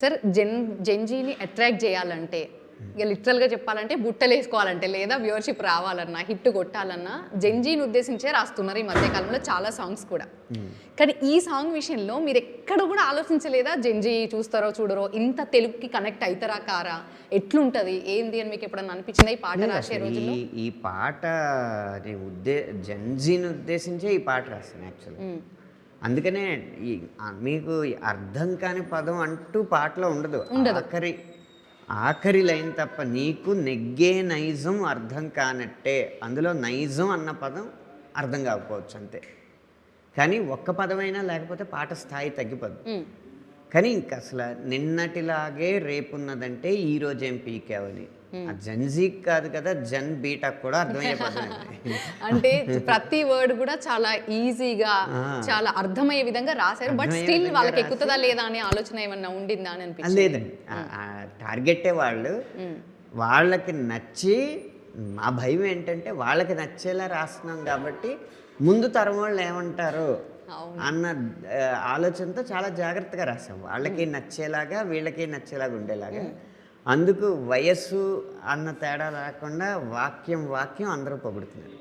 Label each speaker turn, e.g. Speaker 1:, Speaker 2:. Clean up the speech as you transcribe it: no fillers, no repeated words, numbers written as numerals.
Speaker 1: Sir జెన్జీని attract చేయాలంటే ఇక లిటరల్గా చెప్పాలంటే బుట్టలు వేసుకోవాలంటే లేదా వ్యూవర్షిప్ రావాలన్నా హిట్ కొట్టాలన్నా జెన్జీని ఉద్దేశించే రాస్తున్నారు ఈ మధ్యకాలంలో చాలా సాంగ్స్ కూడా. కానీ ఈ సాంగ్ విషయంలో మీరు ఎక్కడ కూడా ఆలోచించలేదా జెన్జీ చూస్తారో చూడరో ఇంత తెలుగుకి కనెక్ట్ అవుతారా కారా ఎట్లుంటుంది ఏంది అని మీకు ఎప్పుడన్నా అనిపించిందా ఈ పాట రాసే రోజుల్లో?
Speaker 2: ఈ పాట జెన్జీని ఉద్దేశించే ఈ పాట రాస్తాను యాక్చువల్లీ. అందుకనే మీకు అర్థం కాని పదం అంటూ పాటలో ఉండదు. ఆఖరి లైన్ తప్ప నీకు నెగ్గే నైజం అర్థం కానట్టే. అందులో నైజం అన్న పదం అర్థం కాకపోవచ్చు అంతే, కానీ ఒక్క పదమైనా లేకపోతే పాట స్థాయి తగ్గిపోద్ది. కానీ ఇంక అసలు నిన్నటిలాగే రేపున్నదంటే ఈ రోజేం పీకేవని ఆ జెన్జీకి కాదు కదా, జన్ బీటాక్ కూడా అర్థమయ్యే
Speaker 1: అంటే ప్రతి వర్డ్ కూడా చాలా ఈజీగా చాలా అర్థమయ్యే విధంగా రాశారు. బట్ స్టిల్ వాళ్ళకి ఎక్కుతుందా లేదా అనే ఆలోచన ఏమన్నా ఉండిందా అని అనిపించింది?
Speaker 2: లేదండి, టార్గెట్టే వాళ్ళు. వాళ్ళకి నచ్చి, మా భయం ఏంటంటే వాళ్ళకి నచ్చేలా రాస్తున్నాం కాబట్టి ముందు తరం వాళ్ళు ఏమంటారు అన్న ఆలోచనతో చాలా జాగ్రత్తగా రాసాం. వాళ్ళకి నచ్చేలాగా వీళ్ళకి నచ్చేలాగా ఉండేలాగా. అందుకు వయస్సు అన్న తేడా లేకుండా వాక్యం అందరూ పొగుడుతున్నారు.